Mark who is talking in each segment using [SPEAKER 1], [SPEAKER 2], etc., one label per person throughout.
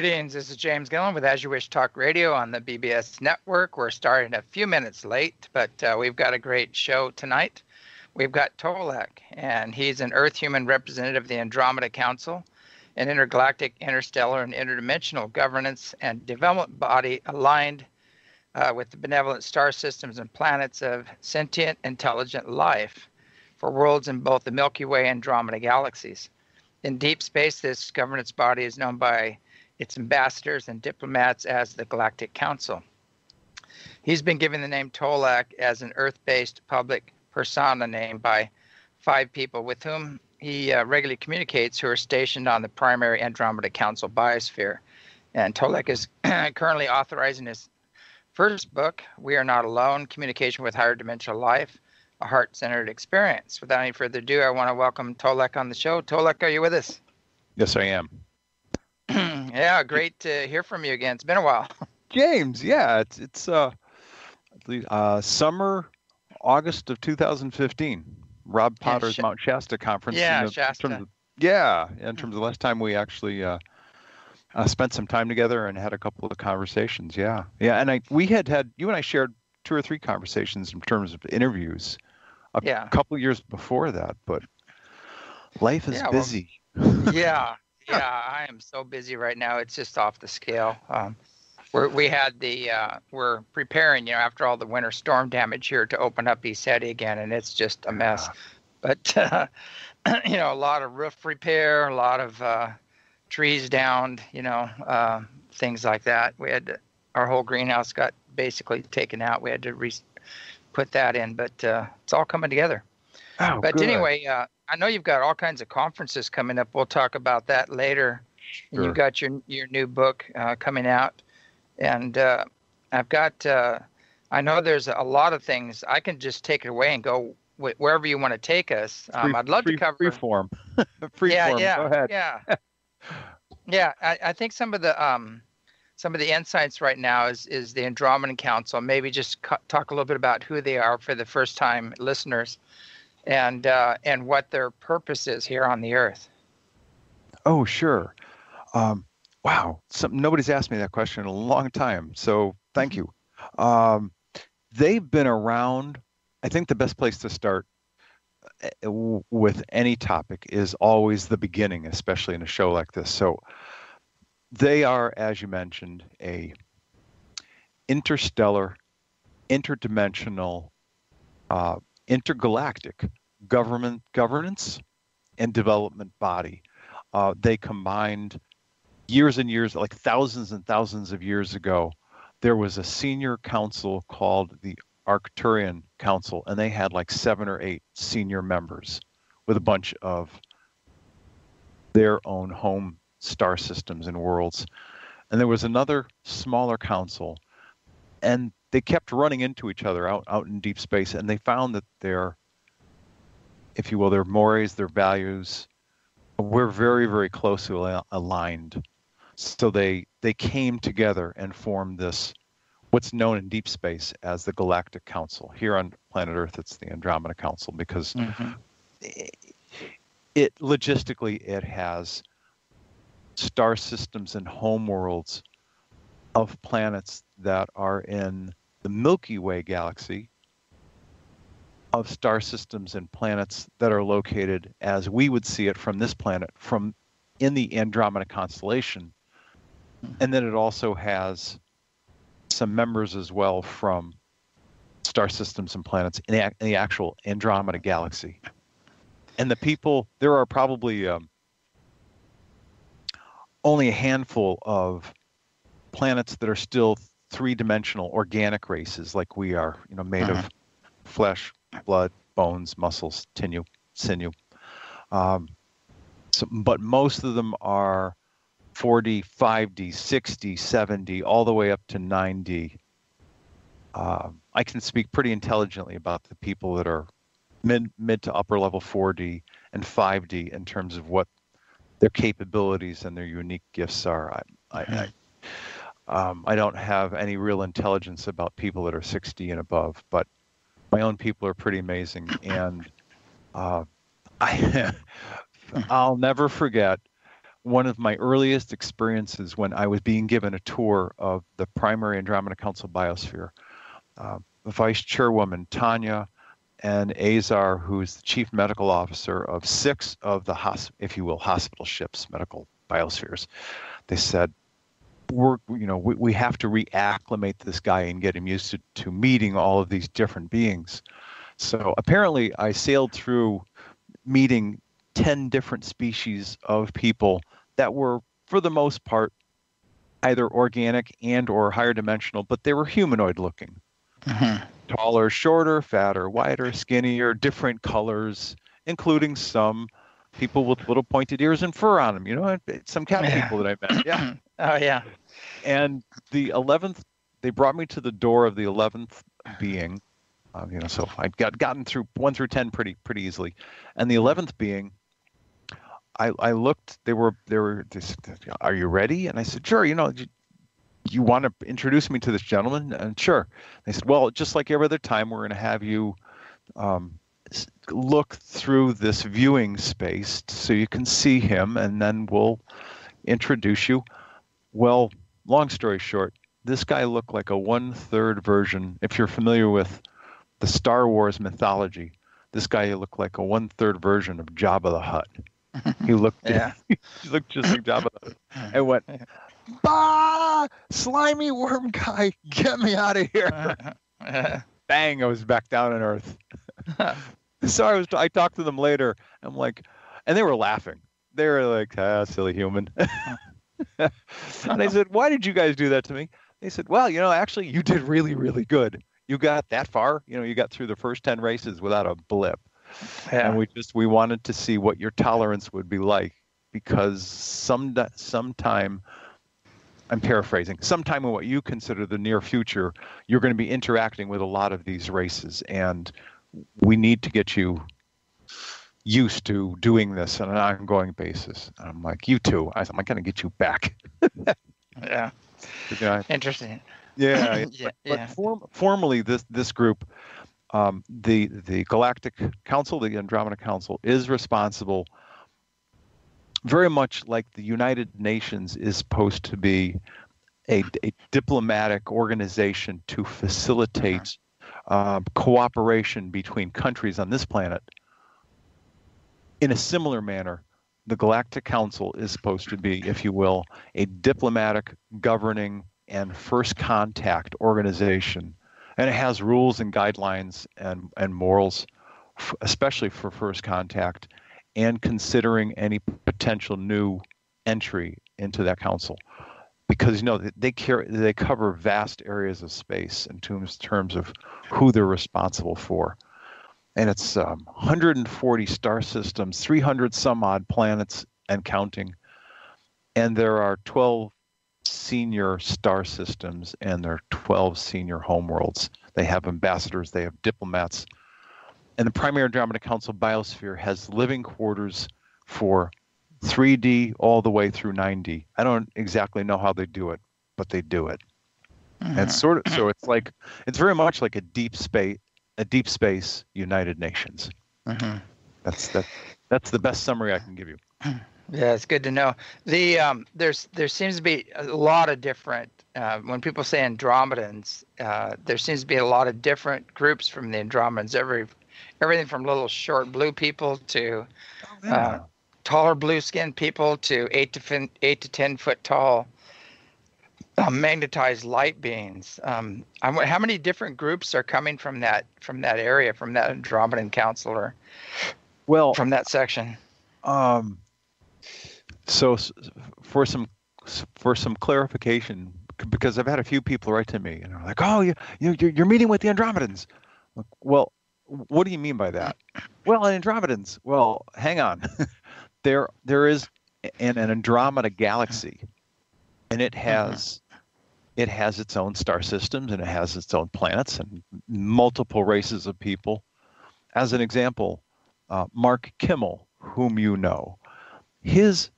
[SPEAKER 1] Greetings, this is James Gilliland with As You Wish Talk Radio on the BBS network. We're starting a few minutes late, but we've got a great show tonight. We've got Tolec, and he's an Earth human representative of the Andromeda Council, an intergalactic, interstellar, and interdimensional governance and development body aligned with the benevolent star systems and planets of sentient, intelligent life for worlds in both the Milky Way and Andromeda galaxies. In deep space, this governance body is known by its ambassadors and diplomats as the Galactic Council. He's been given the name Tolec as an Earth-based public persona name by 5 people with whom he regularly communicates who are stationed on the primary Andromeda Council biosphere. And Tolec is currently authorizing his first book, We Are Not Alone, Communication with Higher Dimensional Life, a Heart-Centered Experience. Without any further ado, I want to welcome Tolec on the show. Tolec, are you with us?
[SPEAKER 2] Yes, I am.
[SPEAKER 1] Yeah, great to hear from you again. It's been a while.
[SPEAKER 2] James, yeah, it's summer, August of 2015. Rob Potter's Mount Shasta conference.
[SPEAKER 1] Yeah, Shasta.
[SPEAKER 2] In terms of the last time we actually spent some time together and had a couple of conversations. Yeah, and you and I shared 2 or 3 conversations in terms of interviews a couple of years before that, but life is busy.
[SPEAKER 1] Well, yeah, I am so busy right now. It's just off the scale. We're preparing, after all the winter storm damage here to open up East City again, and it's just a mess. But, a lot of roof repair, a lot of trees downed, things like that. We had our whole greenhouse got basically taken out. We had to put that in, but it's all coming together.
[SPEAKER 2] Oh,
[SPEAKER 1] but
[SPEAKER 2] good.
[SPEAKER 1] Anyway, I know you've got all kinds of conferences coming up. We'll talk about that later.
[SPEAKER 2] Sure.
[SPEAKER 1] And you've got your new book coming out. And I've got, I know there's a lot of things. I can just take it away and go wherever you want to take us. I'd love to cover.
[SPEAKER 2] Free form. Free form. Go ahead.
[SPEAKER 1] Yeah. I think some of the insights right now is the Andromedan Council. Maybe just talk a little bit about who they are for the first time listeners. And what their purpose is here on the Earth.
[SPEAKER 2] Oh, sure. Wow. Nobody's asked me that question in a long time, so thank you. They've been around. I think the best place to start with any topic is always the beginning, especially in a show like this. So they are, as you mentioned, a interstellar, interdimensional, intergalactic governance and development body. They combined years and years, like thousands and thousands of years ago. There was a senior council called the Arcturian Council, and they had like 7 or 8 senior members with a bunch of their own home star systems and worlds. And there was another smaller council, and they kept running into each other out in deep space, and they found that their, if you will, their mores, their values were very, very closely aligned. So they came together and formed this, what's known in deep space as the Galactic Council. Here on planet Earth, it's the Andromeda Council because it logistically, it has star systems and home worlds of planets that are in the Milky Way galaxy, of star systems and planets that are located as we would see it from this planet, from in the Andromeda constellation. And then it also has some members as well from star systems and planets in the actual Andromeda galaxy. And the people, there are probably only a handful of planets that are still 3-dimensional organic races like we are, made of flesh, blood, bones, muscles, sinew. But most of them are 4D, 5D, 6D, 7D, all the way up to 9D. I can speak pretty intelligently about the people that are mid to upper level 4D and 5D in terms of what their capabilities and their unique gifts are. I don't have any real intelligence about people that are 6D and above, but my own people are pretty amazing. And I'll never forget one of my earliest experiences when I was being given a tour of the primary Andromeda Council biosphere. The vice chairwoman, Tanya, and Azar, who's the chief medical officer of 6 of the, if you will, hospital ships, medical biospheres, they said, we have to reacclimate this guy and get him used to meeting all of these different beings. So apparently I sailed through meeting 10 different species of people that were, for the most part, either organic and or higher dimensional, but they were humanoid looking.
[SPEAKER 1] Mm-hmm.
[SPEAKER 2] Taller, shorter, fatter, wider, skinnier, different colors, including some people with little pointed ears and fur on them, some cat people that I met. Yeah.
[SPEAKER 1] Oh, yeah.
[SPEAKER 2] And the 11th, they brought me to the door of the 11th being, so I'd gotten through 1 through 10 pretty easily. And the 11th being, I looked, they said, "Are you ready?" And I said, "Sure, you want to introduce me to this gentleman?" And sure. They said, "Well, just like every other time, we're going to have you look through this viewing space so you can see him, and then we'll introduce you." Well, long story short, this guy looked like a 1/3 version. If you're familiar with the Star Wars mythology, this guy looked like a 1/3 version of Jabba the Hutt. He looked, he looked just like Jabba the Hutt. I went, "Bah! Slimy worm guy, get me out of here!" Bang! I was back down on Earth. So I talked to them later. I'm like, and they were laughing. They were like, silly human. And I said, "Why did you guys do that to me?" They said, "Well, actually, you did really, really good. You got that far. You got through the first 10 races without a blip." Yeah. And we wanted to see what your tolerance would be like, because sometime, I'm paraphrasing, sometime in what you consider the near future, you're going to be interacting with a lot of these races, and we need to get you used to doing this on an ongoing basis. And I'm like, "You too." I said, "I'm going to get you back."
[SPEAKER 1] Yeah. Interesting.
[SPEAKER 2] Yeah. But formally, this group, the Galactic Council, the Andromeda Council, is responsible, very much like the United Nations is supposed to be a diplomatic organization to facilitate cooperation between countries on this planet. In a similar manner, the Galactic Council is supposed to be, if you will, a diplomatic, governing, and first contact organization. And it has rules and guidelines and morals, especially for first contact, and considering any potential new entry into that council. Because, they cover vast areas of space in terms of who they're responsible for. And it's 140 star systems, 300 some odd planets and counting. And there are 12 senior star systems, and there are 12 senior homeworlds. They have ambassadors, they have diplomats. And the primary Andromeda Council biosphere has living quarters for 3D all the way through 9D. I don't exactly know how they do it, but they do it. Mm-hmm. And so it's very much like a deep space United Nations. Mm-hmm. That's the best summary I can give you.
[SPEAKER 1] Yeah, it's good to know. There seems to be a lot of different, when people say Andromedans, there seems to be a lot of different groups from the Andromedans. Everything from little short blue people to taller blue skinned people to 8 to 10 foot tall magnetized light beings. How many different groups are coming from that area, from that Andromedan Council, from that section?
[SPEAKER 2] So for some clarification, because I've had a few people write to me and are like, "Oh, you're meeting with the Andromedans." Well, what do you mean by that? Well, Andromedans. Well, hang on. There is an Andromeda galaxy, and it has its own star systems, and it has its own planets and multiple races of people. As an example, Mark Kimmel, whom you know, his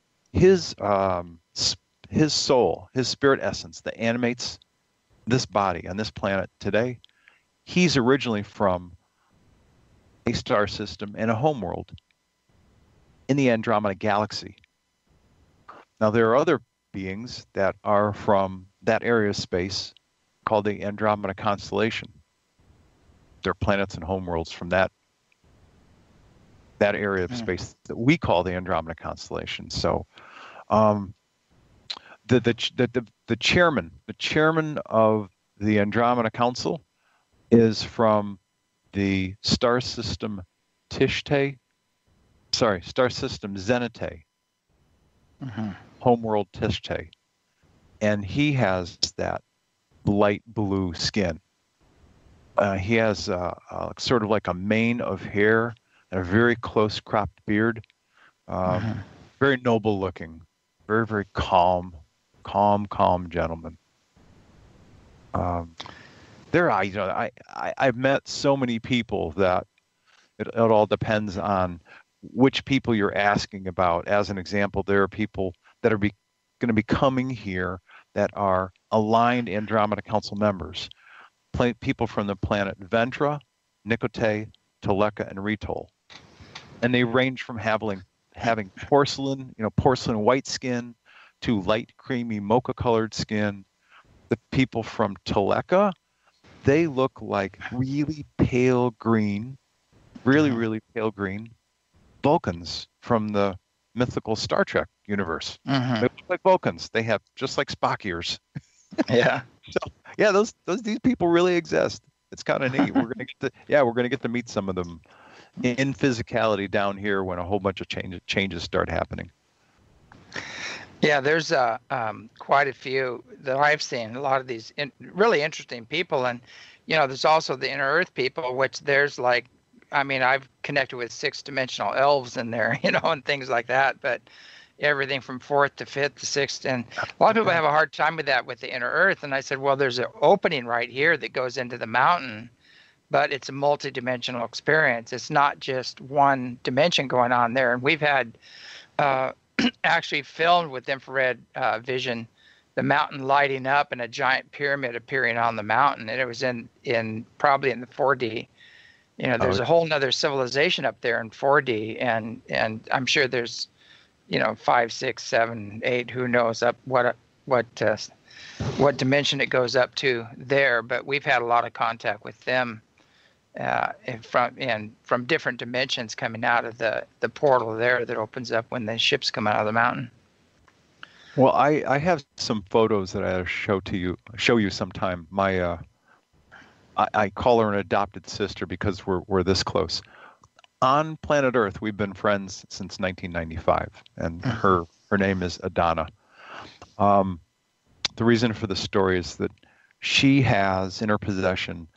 [SPEAKER 2] soul, his spirit essence that animates this body on this planet today, he's originally from a star system and a homeworld in the Andromeda galaxy. Now, there are other beings that are from that area of space called the Andromeda constellation. They're planets and homeworlds from that area of space that we call the Andromeda constellation. So, the chairman of the Andromeda Council is from the star system Zenite, homeworld Tishte, and he has that light blue skin. He has sort of like a mane of hair and a very close cropped beard. Very noble looking, very, very calm gentleman. I've met so many people that it all depends on which people you're asking about. As an example, there are people that are going to be coming here that are aligned Andromeda Council members, people from the planet Ventra, Nicote, Tolec, and Retol. And they range from having porcelain white skin to light creamy mocha colored skin. The people from Tolec, they look like really pale green, really pale green Vulcans from the mythical Star Trek universe. They look like Vulcans. They have just like Spock ears.
[SPEAKER 1] Yeah.
[SPEAKER 2] So yeah, these people really exist. It's kind of neat. We're gonna get to meet some of them in physicality down here when a whole bunch of changes start happening.
[SPEAKER 1] Yeah, there's quite a few that I've seen. A lot of these really interesting people, and there's also the inner Earth people, which there's like, I've connected with 6-dimensional elves in there, and things like that. But everything from 4th to 5th to 6th, and a lot of people have a hard time with that with the inner Earth. And I said, well, there's an opening right here that goes into the mountain, but it's a multi-dimensional experience. It's not just one dimension going on there. And we've had actually filmed with infrared vision the mountain lighting up and a giant pyramid appearing on the mountain, and it was in probably in the 4D. There's a whole nother civilization up there in 4D, and I'm sure there's 5, 6, 7, 8, who knows up what dimension it goes up to there. But we've had a lot of contact with them from different dimensions coming out of the portal there that opens up when the ships come out of the mountain.
[SPEAKER 2] Well, I have some photos that I'll show you sometime. My I call her an adopted sister because we're this close. On planet Earth, we've been friends since 1995, and her name is Adana. The reason for the story is that she has in her possession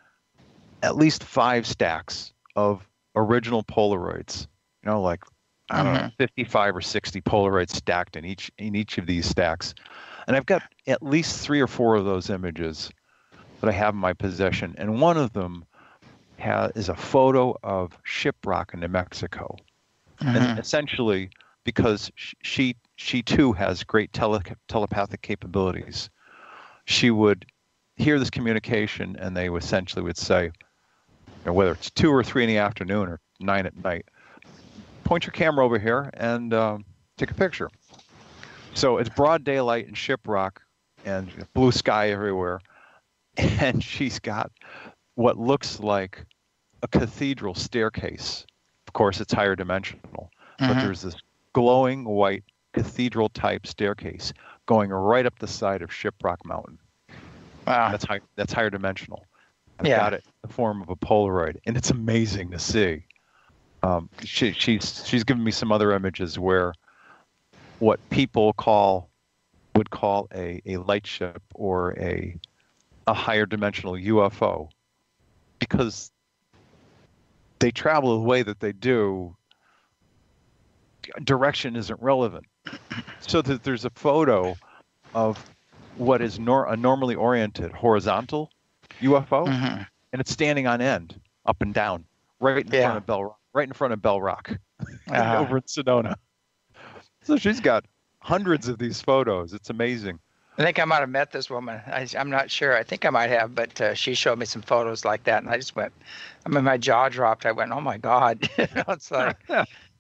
[SPEAKER 2] at least 5 stacks of original Polaroids. Like I don't know, 55 or 60 Polaroids stacked in each of these stacks, and I've got at least 3 or 4 of those images that I have in my possession, and one of them is a photo of shiprock in New Mexico. And essentially, because she too has great telepathic capabilities, she would hear this communication, and they essentially would say, whether it's 2 or 3 in the afternoon or 9 at night, point your camera over here and take a picture. So it's broad daylight and shiprock and blue sky everywhere, and she's got what looks like a cathedral staircase. Of course, it's higher dimensional, but there's this glowing white cathedral type staircase going right up the side of Shiprock Mountain. Wow. That's higher dimensional. I've got it in the form of a Polaroid, and it's amazing to see. She's given me some other images where what people would call a light ship or a higher dimensional UFO, because they travel the way that they do, direction isn't relevant. So that there's a photo of what is a normally oriented horizontal UFO, and it's standing on end, up and down, right in front of Bell Rock, over in Sedona. So she's got hundreds of these photos. It's amazing.
[SPEAKER 1] I think I might have met this woman. I'm not sure. I think I might have, but she showed me some photos like that, and I just went. My jaw dropped. I went, "Oh my God!" It's like,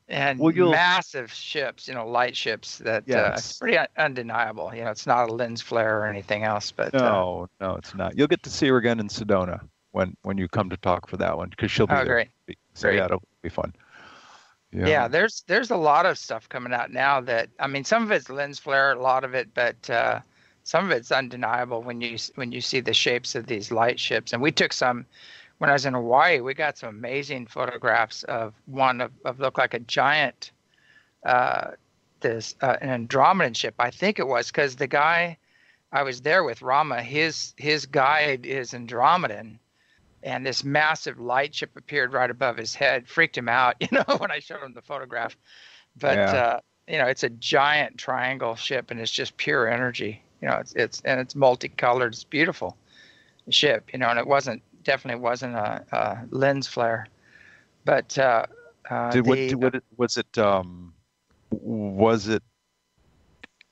[SPEAKER 1] and
[SPEAKER 2] Well,
[SPEAKER 1] massive ships, light ships that it's
[SPEAKER 2] yes.
[SPEAKER 1] pretty undeniable. It's not a lens flare or anything else, but
[SPEAKER 2] No, no, it's not. You'll get to see her again in Sedona when you come to talk for that one because she'll be
[SPEAKER 1] oh,
[SPEAKER 2] there.
[SPEAKER 1] great,
[SPEAKER 2] So
[SPEAKER 1] great.
[SPEAKER 2] yeah, it'll be fun.
[SPEAKER 1] Yeah,
[SPEAKER 2] Yeah.
[SPEAKER 1] there's a lot of stuff coming out now that I mean, some of it's lens flare, a lot of it, but some of it's undeniable when you see the shapes of these light ships. And we took some when I was in Hawaii. We got some amazing photographs of one of looked like a giant an Andromedan ship. I think it was because the guy I was there with, Rama, his guide is Andromedan, and this massive light ship appeared right above his head, freaked him out, when I showed him the photograph. But
[SPEAKER 2] Yeah.
[SPEAKER 1] it's a giant triangle ship, and it's just pure energy. It's multicolored. It's beautiful ship, and it definitely wasn't a lens flare. But
[SPEAKER 2] was it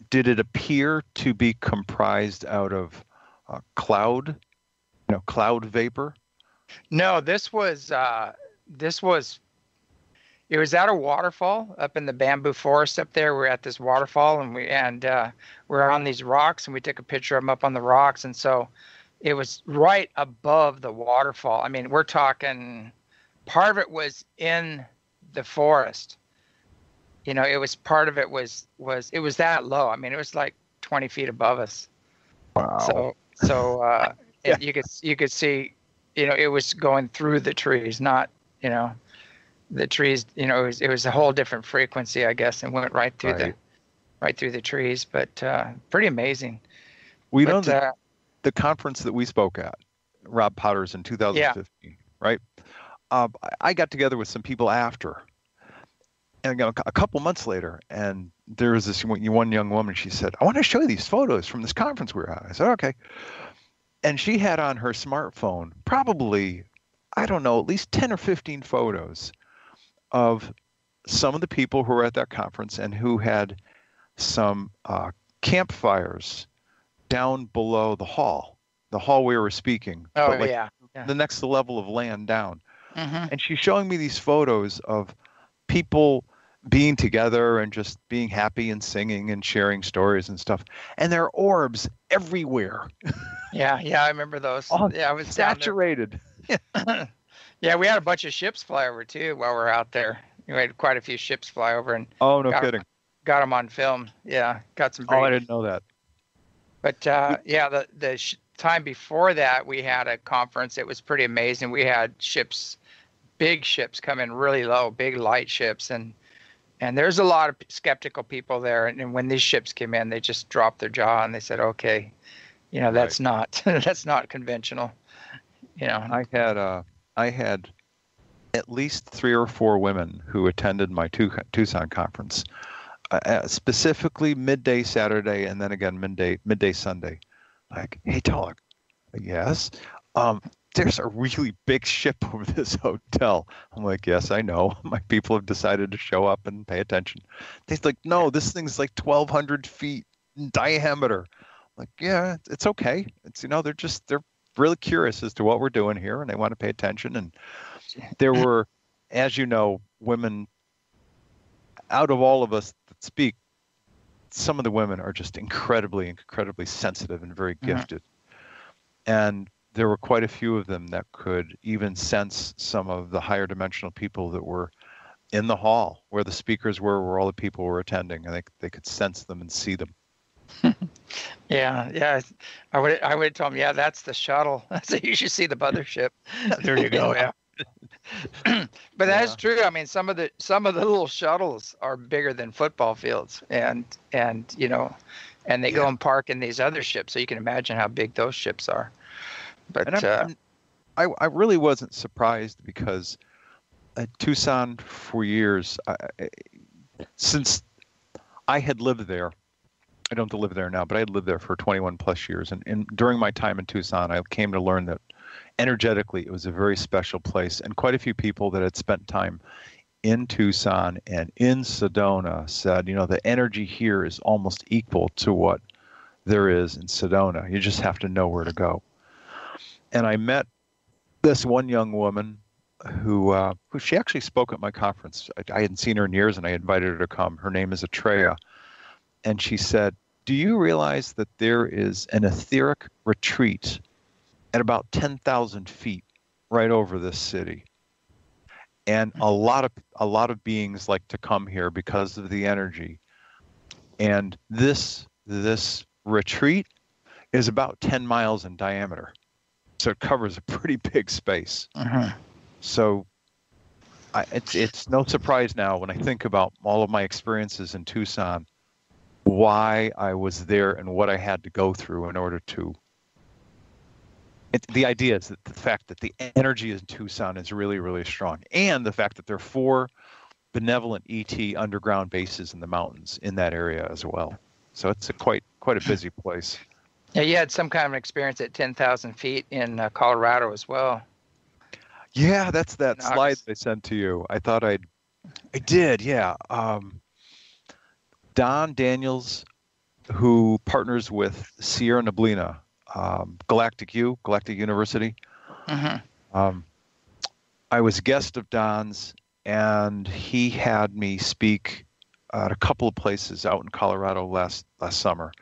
[SPEAKER 2] did it appear to be comprised out of cloud vapor?
[SPEAKER 1] No, it was at a waterfall up in the bamboo forest up there. We're at this waterfall, and we're on these rocks, and we took a picture of them up on the rocks. And so it was right above the waterfall. I mean, we're talking part of it was in the forest. It was part of it was it was that low. I mean, it was like 20 feet above us.
[SPEAKER 2] Wow.
[SPEAKER 1] So
[SPEAKER 2] Yeah.
[SPEAKER 1] you could see, it was going through the trees, not, the trees, it was a whole different frequency, I guess, and went right through the trees. But pretty amazing.
[SPEAKER 2] Well,
[SPEAKER 1] But
[SPEAKER 2] the conference that we spoke at, Rob Potter's in 2015, right? I got together with some people after, and a couple months later, and there was this one young woman. She said, "I want to show you these photos from this conference we were at." I said, "Okay." And she had on her smartphone probably, I don't know, at least 10 or 15 photos of some of the people who were at that conference and who had some campfires down below the hall we were speaking.
[SPEAKER 1] oh
[SPEAKER 2] But like
[SPEAKER 1] yeah.
[SPEAKER 2] the next level of land down.
[SPEAKER 1] Mm-hmm.
[SPEAKER 2] And she's showing me these photos of people being together and just being happy and singing and sharing stories and stuff. And there are orbs everywhere.
[SPEAKER 1] Yeah, I remember those.
[SPEAKER 2] All
[SPEAKER 1] Yeah, I was
[SPEAKER 2] saturated.
[SPEAKER 1] Yeah, we had a bunch of ships fly over too while we were out there. We had quite a few ships fly over, and
[SPEAKER 2] Oh, no kidding.
[SPEAKER 1] got them on film. Yeah, got some.
[SPEAKER 2] Oh, I didn't know that.
[SPEAKER 1] But yeah, the time before that, we had a conference. It was pretty amazing. We had big ships come in really low, big light ships, and there's a lot of skeptical people there. And when these ships came in, they just dropped their jaw and they said, "Okay, that's not that's not conventional."
[SPEAKER 2] I had at least 3 or 4 women who attended my Tucson conference, specifically midday Saturday and then again midday Sunday. Like, "Hey, Tolec." Yes. There's a really big ship over this hotel. I'm like, "Yes, I know. My people have decided to show up and pay attention." They're like, "No, this thing's like 1,200 feet in diameter." I'm like, "Yeah, it's okay. It's they're really curious as to what we're doing here, and they want to pay attention." And there were, as you know, women. Out of all of us that speak, some of the women are just incredibly, incredibly sensitive and very gifted. And there were quite a few of them that could even sense some of the higher dimensional people that were in the hall where the speakers were, where all the people were attending, and they could sense them and see them.
[SPEAKER 1] Yeah. I would tell them, yeah, that's the shuttle. So you should see the mothership. There you go. Yeah. But that is true. I mean, some of the little shuttles are bigger than football fields, and they go and park in these other ships. So you can imagine how big those ships are. But
[SPEAKER 2] I really wasn't surprised because at Tucson for years, since I had lived there. I don't live there now, but I had lived there for 21 plus years. And during my time in Tucson, I came to learn that energetically it was a very special place. And quite a few people that had spent time in Tucson and in Sedona said, the energy here is almost equal to what there is in Sedona. You just have to know where to go. And I met this one young woman who she actually spoke at my conference. I hadn't seen her in years, and I invited her to come. Her name is Atreya, and she said, "Do you realize that there is an etheric retreat at about 10,000 feet right over this city? And a lot of beings like to come here because of the energy. And this retreat is about 10 miles in diameter, so it covers a pretty big space." So it's no surprise now when I think about all of my experiences in Tucson, why I was there and what I had to go through in order to. The idea is that the fact that the energy in Tucson is really, really strong, and the fact that there are 4 benevolent ET underground bases in the mountains in that area as well. So it's quite a busy place.
[SPEAKER 1] Yeah, you had some kind of experience at 10,000 feet in Colorado as well.
[SPEAKER 2] Yeah, that's that slide they sent to you. I thought I did, yeah. Don Daniels, who partners with Sierra Neblina, Galactic University. I was a guest of Don's, and he had me speak at a couple of places out in Colorado last summer.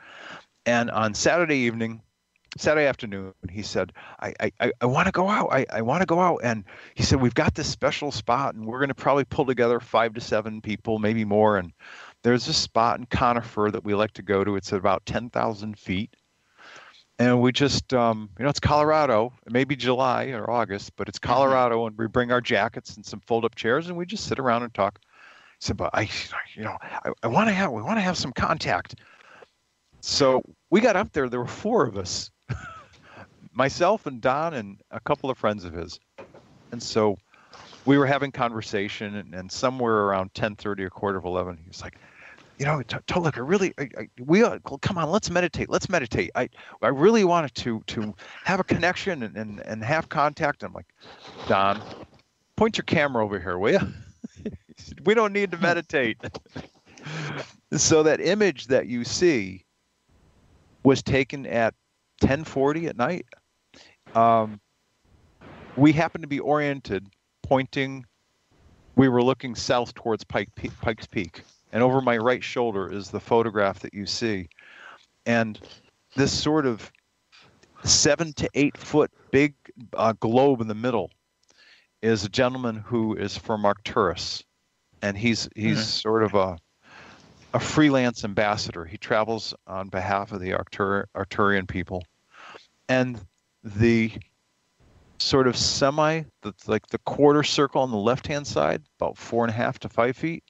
[SPEAKER 2] And on Saturday afternoon, he said, I want to go out. I want to go out. And he said, we've got this special spot, and we're going to probably pull together 5 to 7 people, maybe more. And there's this spot in Conifer that we like to go to. It's at about 10,000 feet. And we just, it's Colorado. It may be July or August, but it's Colorado, and we bring our jackets and some fold-up chairs, and we just sit around and talk. He said, but we want to have some contact. So we got up there. There were 4 of us, myself and Don and a couple of friends of his. And so we were having conversation, and somewhere around 10:30 or 10:45, he was like, Tolec, come on, let's meditate. I really wanted to have a connection and have contact. I'm like, Don, point your camera over here, will you? He said, we don't need to meditate. So that image that you see was taken at 10:40 at night. We happened to be oriented, pointing. We were looking south towards Pikes Peak. And over my right shoulder is the photograph that you see. And this sort of 7 to 8 foot big globe in the middle is a gentleman who is from Arcturus. And he's sort of a freelance ambassador. He travels on behalf of the Arcturian people. And the sort of that's like the quarter circle on the left-hand side, about 4.5 to 5 feet.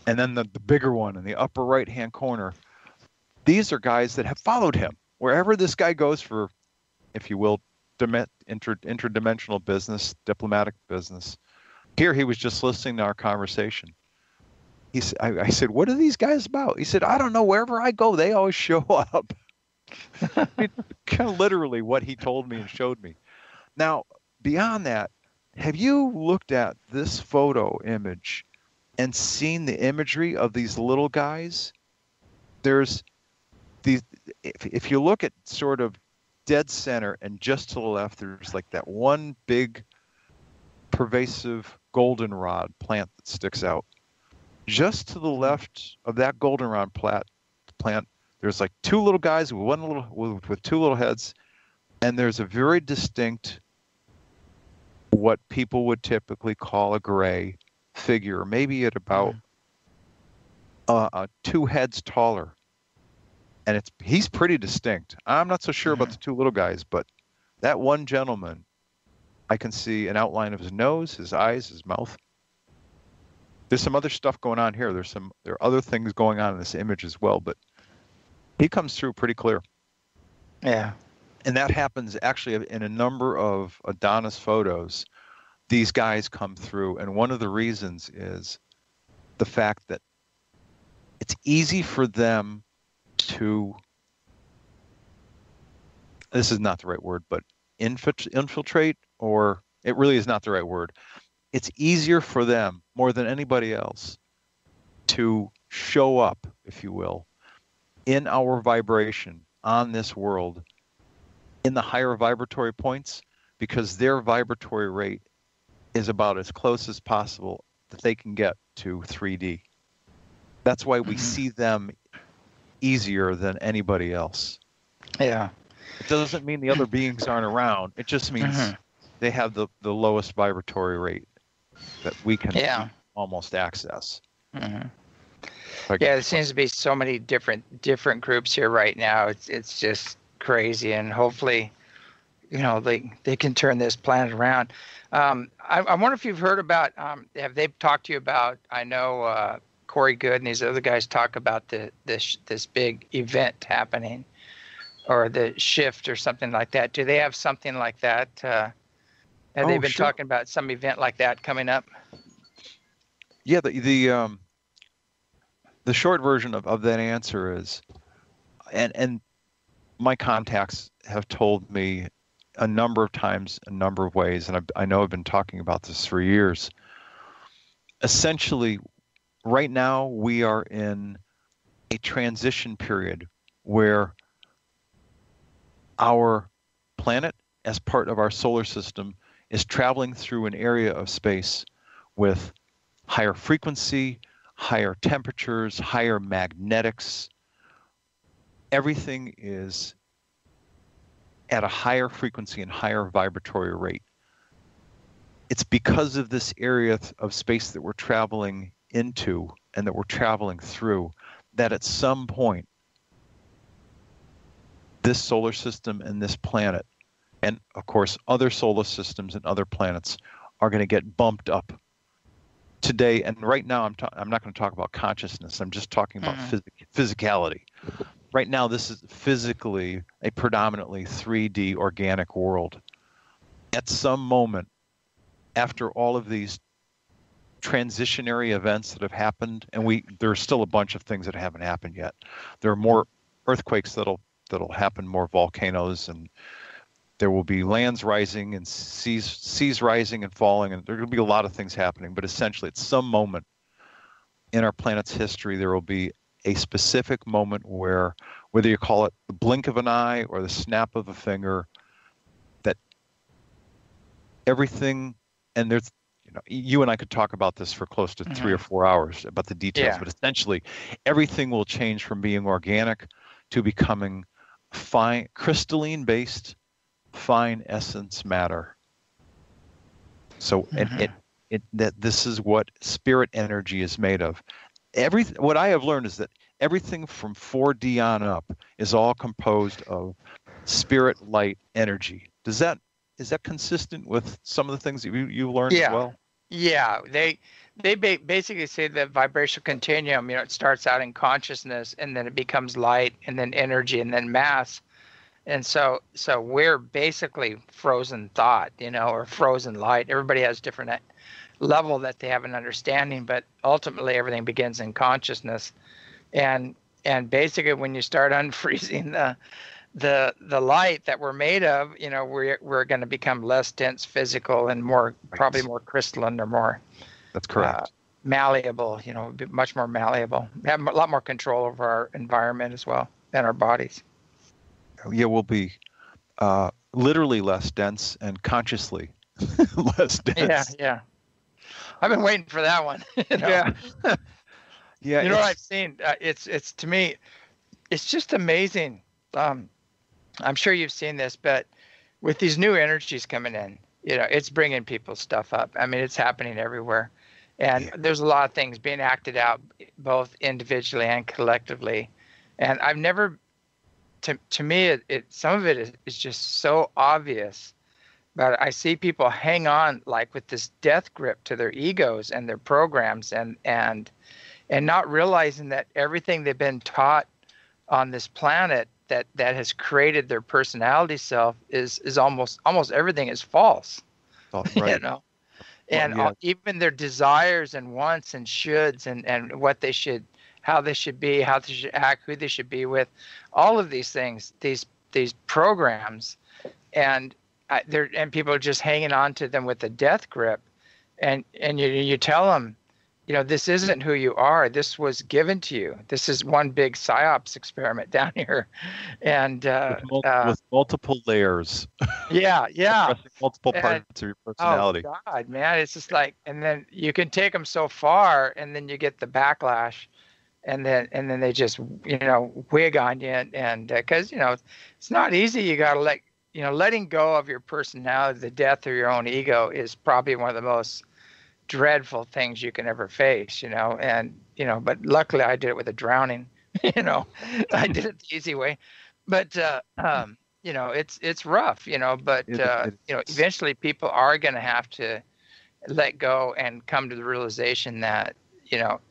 [SPEAKER 2] And then the bigger one in the upper right-hand corner. These are guys that have followed him. Wherever this guy goes for, if you will, interdimensional business, diplomatic business. Here he was just listening to our conversation. I said, what are these guys about? He said, I don't know. Wherever I go, they always show up. I mean, kind of literally what he told me and showed me. Now, beyond that, have you looked at this photo image and seen the imagery of these little guys? There's these, if you look at sort of dead center and just to the left, there's like that one big pervasive goldenrod plant that sticks out. Just to the left of that goldenrod plant, there's like 2 little guys with 2 little heads, and there's a very distinct, what people would typically call a gray figure, maybe at about 2 heads taller, and he's pretty distinct. I'm not so sure about the 2 little guys, but that one gentleman, I can see an outline of his nose, his eyes, his mouth. There's some other stuff going on here. There are other things going on in this image as well, but he comes through pretty clear.
[SPEAKER 1] Yeah.
[SPEAKER 2] And that happens actually in a number of Adonis photos. These guys come through, and one of the reasons is the fact that it's easy for them to, this is not the right word, but infiltrate, or it really is not the right word. It's easier for them, more than anybody else, to show up, if you will, in our vibration on this world in the higher vibratory points, because their vibratory rate is about as close as possible that they can get to 3D. That's why we see them easier than anybody else.
[SPEAKER 1] Yeah.
[SPEAKER 2] It doesn't mean the other beings aren't around. It just means they have the lowest vibratory rate that we can almost access.
[SPEAKER 1] Yeah, there seems to be so many different groups here right now. It's just crazy, and hopefully, they can turn this planet around. I wonder if you've heard about, have they talked to you about, I know Corey Good and these other guys talk about this big event happening, or the shift or something like that. Do they have something like that? Have they been talking about some event like that coming up?
[SPEAKER 2] Yeah, the short version of that answer is, and my contacts have told me a number of times, a number of ways, and I know I've been talking about this for years. Essentially, right now we are in a transition period where our planet, as part of our solar system, is traveling through an area of space with higher frequency, higher temperatures, higher magnetics. Everything is at a higher frequency and higher vibratory rate. It's because of this area of space that we're traveling into and that we're traveling through that at some point this solar system and this planet, and of course other solar systems and other planets, are going to get bumped up. Today, and right now, I'm not going to talk about consciousness. I'm just talking about physicality. Right now, this is physically a predominantly 3D organic world. At some moment, after all of these transitionary events that have happened, and there are still a bunch of things that haven't happened yet. There are more earthquakes that'll happen, more volcanoes, and there will be lands rising and seas rising and falling, and there will be a lot of things happening. But essentially, at some moment in our planet's history, there will be a specific moment where, whether you call it the blink of an eye or the snap of a finger, that everything, and there's, you and I could talk about this for close to 3 or 4 hours about the details, but essentially everything will change from being organic to becoming fine, crystalline-based, fine essence matter. So that this is what spirit energy is made of. What I have learned is that everything from 4D on up is all composed of spirit light energy. Is that consistent with some of the things that you learned as well?
[SPEAKER 1] Yeah, they basically say the vibrational continuum, it starts out in consciousness, and then it becomes light, and then energy, and then mass. And so we're basically frozen thought, or frozen light. Everybody has different level that they have an understanding, but ultimately everything begins in consciousness. And basically when you start unfreezing the light that we're made of, we're going to become less dense physical and more, probably more crystalline, or more.
[SPEAKER 2] That's correct.
[SPEAKER 1] Malleable, much more malleable. We have a lot more control over our environment as well, and our bodies.
[SPEAKER 2] Yeah, we'll be literally less dense and consciously less dense.
[SPEAKER 1] Yeah. I've been waiting for that one.
[SPEAKER 2] Yeah. Yeah.
[SPEAKER 1] What I've seen? It's to me, it's just amazing. I'm sure you've seen this, but with these new energies coming in, it's bringing people's stuff up. I mean, it's happening everywhere. And there's a lot of things being acted out, both individually and collectively. And I've never, to me, some of it is just so obvious. But I see people hang on like with this death grip to their egos and their programs, and not realizing that everything they've been taught on this planet that has created their personality self is almost everything is false.
[SPEAKER 2] Oh, right.
[SPEAKER 1] And even their desires and wants and shoulds and what they should, how they should be, how they should act, who they should be with, all of these things, these programs, and people are just hanging on to them with a death grip, and you tell them, this isn't who you are. This was given to you. This is one big psyops experiment down here, and
[SPEAKER 2] with multiple layers,
[SPEAKER 1] Yeah, yeah.
[SPEAKER 2] addressing multiple
[SPEAKER 1] And
[SPEAKER 2] parts of your
[SPEAKER 1] oh
[SPEAKER 2] personality.
[SPEAKER 1] God, man, it's just like, and then you can take them so far, and then you get the backlash, and then they just wig on you, and because it's not easy. You got to letting go of your personality, the death of your own ego is probably one of the most dreadful things you can ever face. And but luckily I did it with a drowning. you know, I did it the easy way, but it's rough. But
[SPEAKER 2] It's
[SPEAKER 1] eventually people are going to have to let go and come to the realization that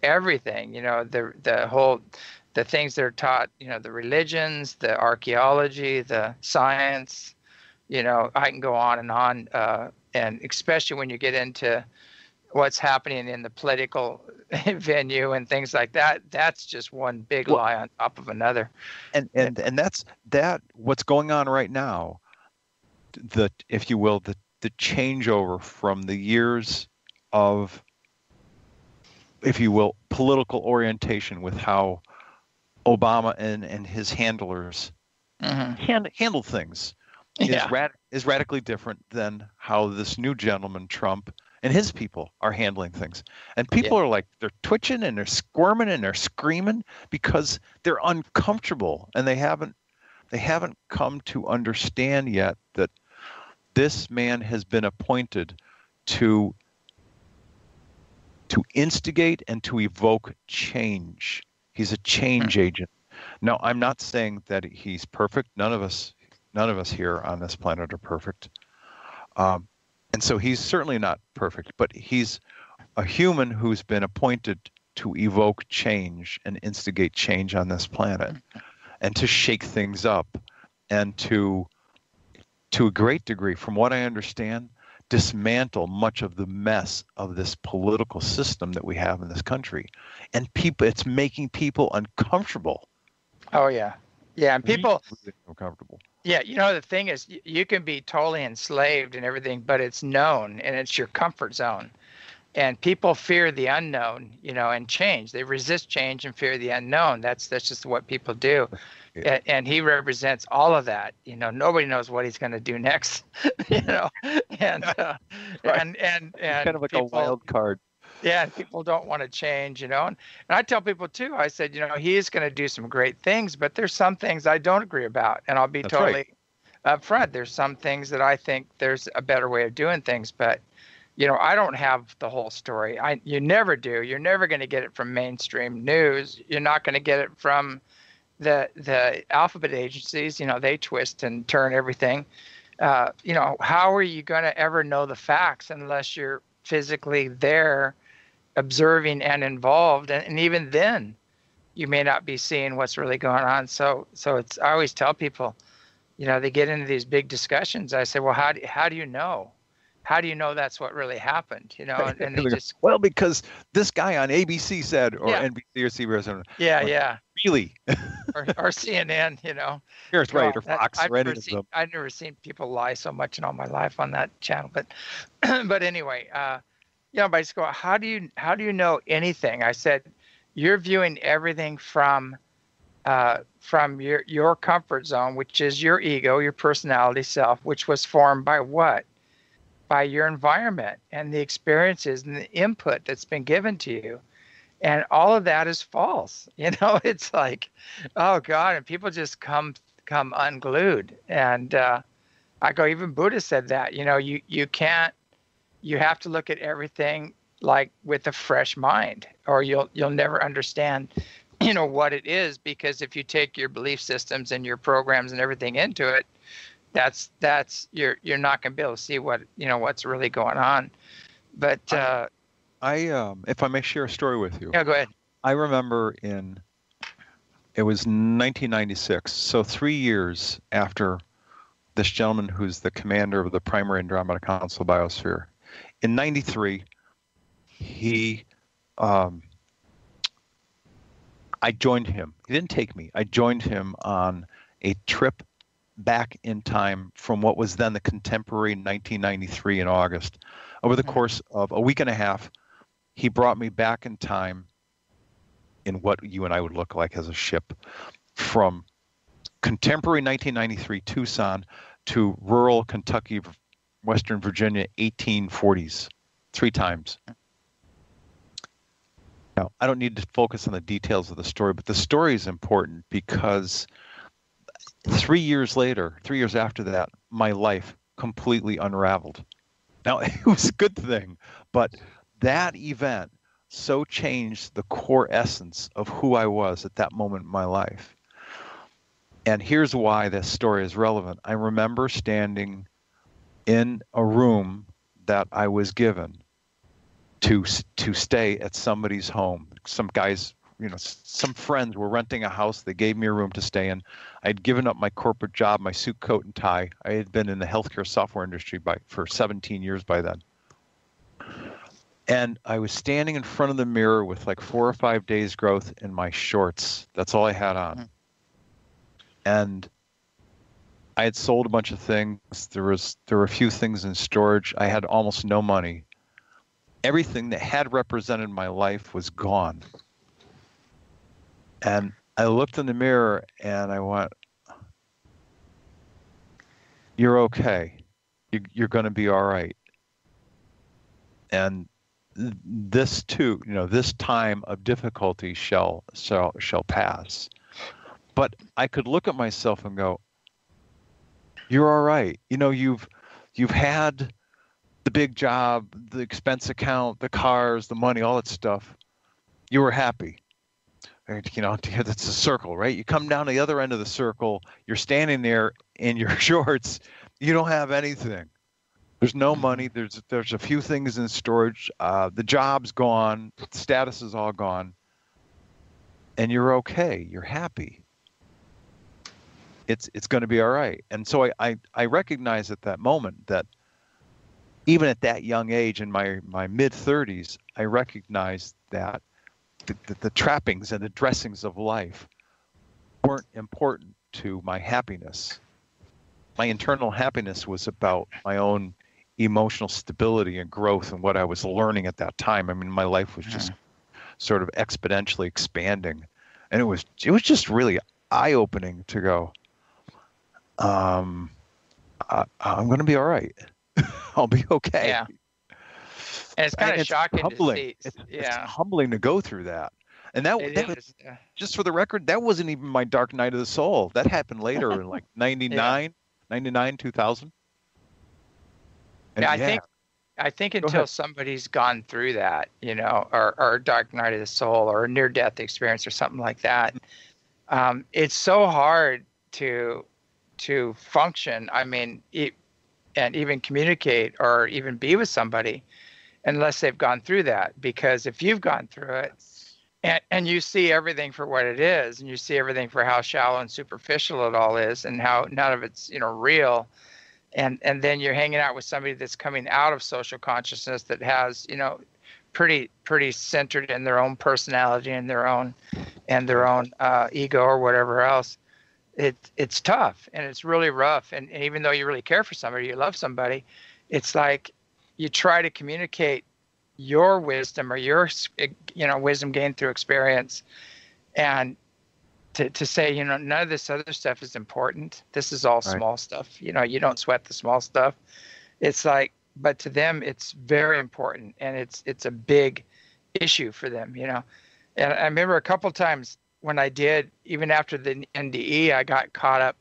[SPEAKER 1] everything, the things that are taught, the religions, the archaeology, the science, I can go on, and especially when you get into what's happening in the political venue and things like that, that's just one big
[SPEAKER 2] well,
[SPEAKER 1] lie on top of another.
[SPEAKER 2] and that's what's going on right now. If you will, the changeover from the years of, if you will, political orientation with how Obama and his handlers handle things
[SPEAKER 1] Yeah.
[SPEAKER 2] is radically different than how this new gentleman, Trump, and his people are handling things. And people are like, they're twitching and they're squirming and they're screaming because they're uncomfortable, and they haven't come to understand yet that this man has been appointed to instigate and to evoke change. He's a change agent. Now, I'm not saying that he's perfect. None of us here on this planet are perfect. And so he's certainly not perfect, but he's a human who's been appointed to evoke change and instigate change on this planet, and to shake things up, and to a great degree, from what I understand, dismantle much of the mess of this political system that we have in this country. And it's making people uncomfortable.
[SPEAKER 1] Oh yeah. Yeah, and people
[SPEAKER 2] really uncomfortable.
[SPEAKER 1] Yeah, the thing is, you can be totally enslaved and everything, but it's known and it's your comfort zone. And people fear the unknown, and change. They resist change and fear the unknown. That's just what people do.
[SPEAKER 2] Yeah.
[SPEAKER 1] And he represents all of that. Nobody knows what he's going to do next. and
[SPEAKER 2] Right.
[SPEAKER 1] and
[SPEAKER 2] Kind of like
[SPEAKER 1] people,
[SPEAKER 2] a wild card.
[SPEAKER 1] Yeah, and people don't want to change, and I tell people too, I said, he is going to do some great things, but there's some things I don't agree about, and I'll be
[SPEAKER 2] That's
[SPEAKER 1] totally
[SPEAKER 2] right.
[SPEAKER 1] upfront. There's some things that I think there's a better way of doing things, but I don't have the whole story. You never do. You're never going to get it from mainstream news. You're not going to get it from the alphabet agencies. They twist and turn everything. How are you going to ever know the facts unless you're physically there, observing and involved, and even then you may not be seeing what's really going on. So I always tell people, they get into these big discussions. I say, well, how do you know? How do you know that's what really happened? And they just,
[SPEAKER 2] well, because this guy on ABC said, or
[SPEAKER 1] Yeah.
[SPEAKER 2] NBC or CBS.
[SPEAKER 1] Yeah.
[SPEAKER 2] Really?
[SPEAKER 1] or CNN,
[SPEAKER 2] Here's right, or Fox, or any of them.
[SPEAKER 1] I've never seen people lie so much in all my life on that channel. But but anyway, but I just go, how do you know anything? I said, you're viewing everything from your comfort zone, which is your ego, your personality self, which was formed by what? By your environment and the experiences and the input that's been given to you. And all of that is false. It's like, oh God, and people just come unglued. And I go, even Buddha said that, you can't, you have to look at everything like with a fresh mind, or you'll never understand, what it is. Because if you take your belief systems and your programs and everything into it, that's you're not going to be able to see what what's really going on. But
[SPEAKER 2] I if I may share a story with you.
[SPEAKER 1] Yeah, go ahead.
[SPEAKER 2] I remember it was 1996, so 3 years after this gentleman who's the commander of the primary Andromeda Council Biosphere. In 93, I joined him. He didn't take me. I joined him on a trip back in time from what was then the contemporary 1993 in August. Over the course of a week and a half, he brought me back in time in what you and I would look like as a ship, from contemporary 1993 Tucson to rural Kentucky, Western Virginia, 1840s, 3 times. Now, I don't need to focus on the details of the story, but the story is important because 3 years later, 3 years after that, my life completely unraveled. Now, it was a good thing, but that event so changed the core essence of who I was at that moment in my life. And here's why this story is relevant. I remember standing in a room that I was given to stay at somebody's home. Some guys, some friends were renting a house. They gave me a room to stay in. I'd given up my corporate job, my suit, coat, and tie. I had been in the healthcare software industry for 17 years by then. And I was standing in front of the mirror with like 4 or 5 days growth in my shorts. That's all I had on. And I had sold a bunch of things. There were a few things in storage. I had almost no money. Everything that had represented my life was gone. And I looked in the mirror and I went, "You're okay. You're going to be all right." And this too, this time of difficulty shall pass. But I could look at myself and go, "You're all right. You've had the big job, the expense account, the cars, the money, all that stuff. You were happy." That's a circle, right? You come down the other end of the circle, you're standing there in your shorts, you don't have anything. There's no money, there's a few things in storage, the job's gone, the status is all gone, and you're okay, you're happy. It's going to be all right. And so I recognize at that moment that even at that young age, in my mid-30s, I recognized that the trappings and the dressings of life weren't important to my happiness. My internal happiness was about my own emotional stability and growth and what I was learning at that time. I mean, my life was just sort of exponentially expanding. And it was just really eye-opening to go, I'm going to be all right. I'll be okay.
[SPEAKER 1] Yeah. And it's kind of shocking
[SPEAKER 2] humbling.
[SPEAKER 1] to see.
[SPEAKER 2] It's humbling to go through that. And that was, just for the record, that wasn't even my dark night of the soul. That happened later in like 99, 2000. And
[SPEAKER 1] I think until somebody's gone through that, or dark night of the soul or a near-death experience or something like that, it's so hard to function. I mean, and even communicate or even be with somebody unless they've gone through that. Because if you've gone through it and you see everything for what it is, and you see everything for how shallow and superficial it all is, and how none of it's real, and then you're hanging out with somebody that's coming out of social consciousness that has pretty centered in their own personality and their own ego or whatever else, it's tough and it's really rough. And even though you really care for somebody, you love somebody, it's like you try to communicate your wisdom or your wisdom gained through experience, and to say, none of this other stuff is important. This is all small stuff. You don't sweat the small stuff. It's like, but to them, it's very important, and it's a big issue for them. And I remember a couple times when I did, even after the NDE, I got caught up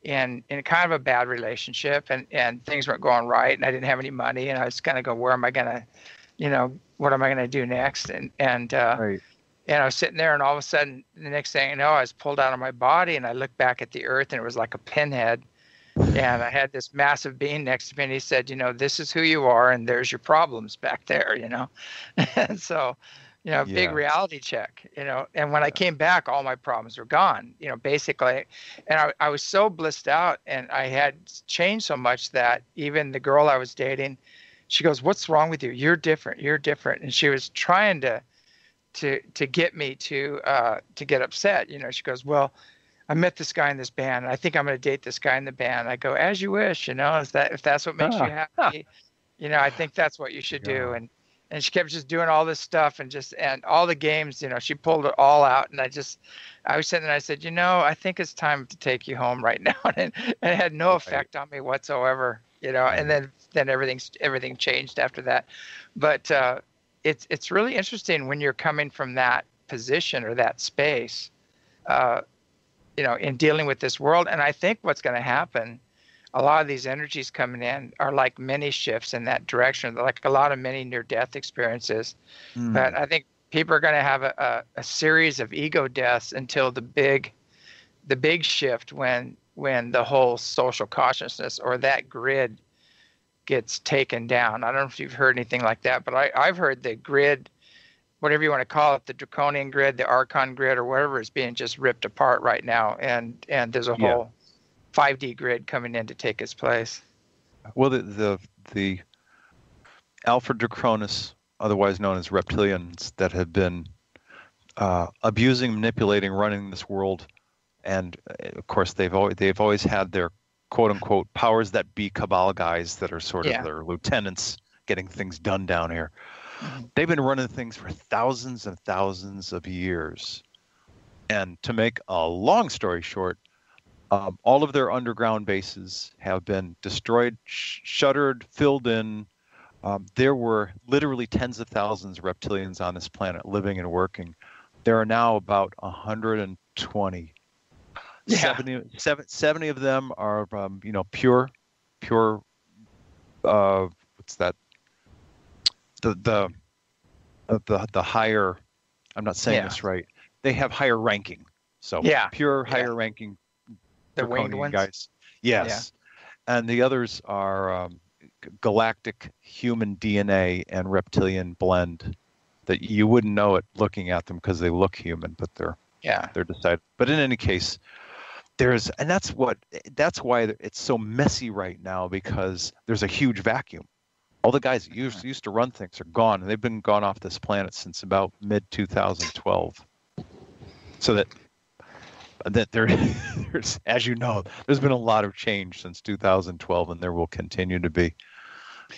[SPEAKER 1] in kind of a bad relationship, and things weren't going right, and I didn't have any money, and I was kind of going, where am I gonna, what am I gonna do next? And I was sitting there, and all of a sudden, the next thing I know, I was pulled out of my body, and I looked back at the earth, and it was like a pinhead, and I had this massive being next to me, and he said, this is who you are, and there's your problems back there, and so. Big reality check, and when I came back, all my problems were gone, basically. And I was so blissed out, and I had changed so much that even the girl I was dating, she goes, "What's wrong with you? You're different. You're different." And she was trying to get me to get upset. She goes, "Well, I met this guy in this band, and I think I'm going to date this guy in the band." I go, "As you wish, if that's what makes you happy, I think that's what you should do." and she kept just doing all this stuff and all the games, she pulled it all out. And I was sitting there and I said, I think it's time to take you home right now. And it had no effect on me whatsoever, and then everything changed after that. But it's really interesting when you're coming from that position or that space, in dealing with this world. And I think what's going to happen, a lot of these energies coming in are like mini shifts in that direction, like a lot of many near-death experiences. But I think people are going to have a series of ego deaths until the big shift when the whole social consciousness or that grid gets taken down. I don't know if you've heard anything like that, but I've heard the grid, whatever you want to call it, the draconian grid, the archon grid, or whatever, is being just ripped apart right now, and there's a whole 5D grid coming in to take its place.
[SPEAKER 2] Well, the Alpha Draconis, otherwise known as reptilians, that have been abusing, manipulating, running this world, and of course they've always had their quote unquote powers that be cabal guys that are sort of their lieutenants getting things done down here. They've been running things for thousands and thousands of years. And to make a long story short, all of their underground bases have been destroyed, shuttered, filled in. There were literally tens of thousands of reptilians on this planet living and working. There are now about 120. 70 of them are, pure, what's that? The higher, I'm not saying this right. They have higher ranking. So pure, higher ranking.
[SPEAKER 1] The winged ones?
[SPEAKER 2] Guys. Yes. Yeah. And the others are galactic human DNA and reptilian blend that you wouldn't know it looking at them because they look human, but they're decided. But in any case, and that's why it's so messy right now, because there's a huge vacuum. All the guys that used to run things are gone, and they've been gone off this planet since about mid-2012. So that there's, as you know, there's been a lot of change since 2012, and there will continue to be.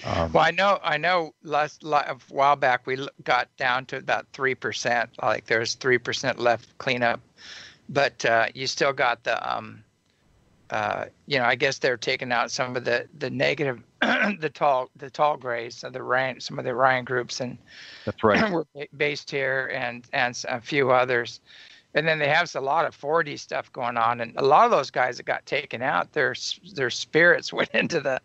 [SPEAKER 1] Well, I know. A while back we got down to about 3%. Like there's 3% left cleanup, but you still got the I guess they're taking out some of the negative, the tall grays, some of the Ryan groups, and
[SPEAKER 2] that's right.
[SPEAKER 1] We're based here, and a few others. And then they have a lot of 4D stuff going on, and a lot of those guys that got taken out, their spirits went into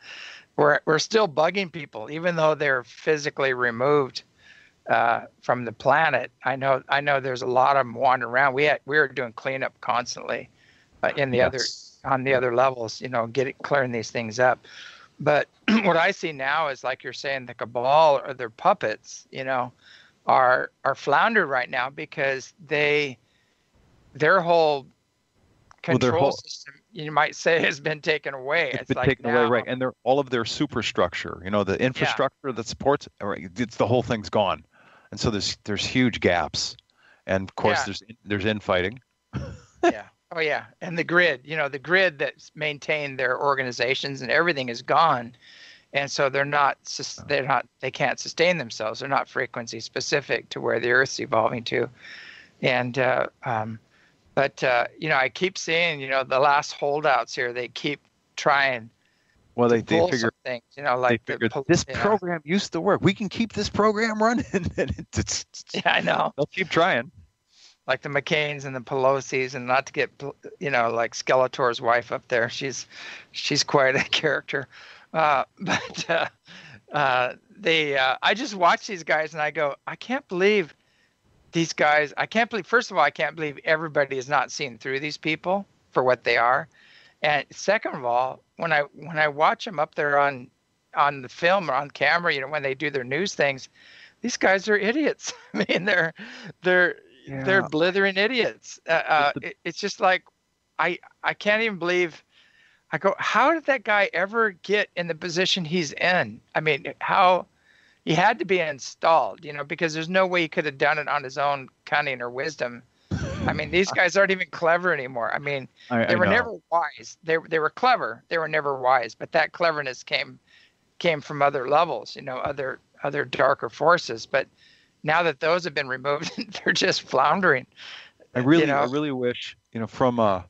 [SPEAKER 1] we're still bugging people, even though they're physically removed from the planet. I know there's a lot of them wandering around. We were doing cleanup constantly on the other levels, clearing these things up. But what I see now is, like you're saying, the cabal or their puppets, are floundered right now because their whole control system, you might say, has been taken away.
[SPEAKER 2] It's been taken away, right? And all of their superstructure, the infrastructure that supports, the whole thing's gone, and so there's huge gaps, and of course there's infighting.
[SPEAKER 1] Oh yeah, and the grid, the grid that's maintained their organizations and everything is gone, and so they can't sustain themselves. They're not frequency specific to where the Earth's evolving to, and But I keep seeing, the last holdouts here, they keep trying.
[SPEAKER 2] Well, they figure
[SPEAKER 1] things,
[SPEAKER 2] this program used to work. We can keep this program running.
[SPEAKER 1] I know.
[SPEAKER 2] They'll keep trying.
[SPEAKER 1] Like the McCains and the Pelosi's, and not to get, like Skeletor's wife up there. She's quite a character. I just watch these guys and I go, I can't believe these guys. First of all, I can't believe everybody is not seeing through these people for what they are. And second of all, when I watch them up there on the film or on camera, when they do their news things, these guys are idiots. I mean, they're blithering idiots. It's just like, I can't even believe. I go, how did that guy ever get in the position he's in? I mean, how he had to be installed, because there's no way he could have done it on his own cunning or wisdom. I mean, these guys aren't even clever anymore. I mean, they were never wise. They were clever. They were never wise. But that cleverness came from other levels, other other darker forces. But now that those have been removed, they're just floundering.
[SPEAKER 2] I really wish, from a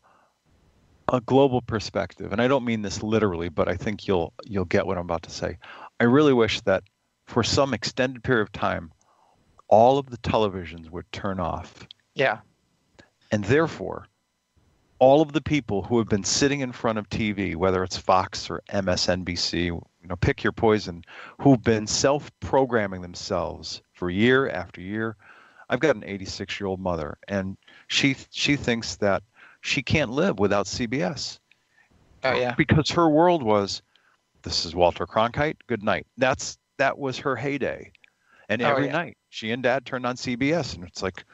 [SPEAKER 2] global perspective, and I don't mean this literally, but I think you'll get what I'm about to say. I really wish that for some extended period of time, all of the televisions would turn off.
[SPEAKER 1] Yeah.
[SPEAKER 2] And therefore, all of the people who have been sitting in front of TV, whether it's Fox or MSNBC, pick your poison, who've been self-programming themselves for year after year. I've got an 86-year-old mother, and she thinks that she can't live without CBS.
[SPEAKER 1] Oh yeah.
[SPEAKER 2] Because her world was, this is Walter Cronkite, good night. That was her heyday. And every night she and Dad turned on CBS, and it's like,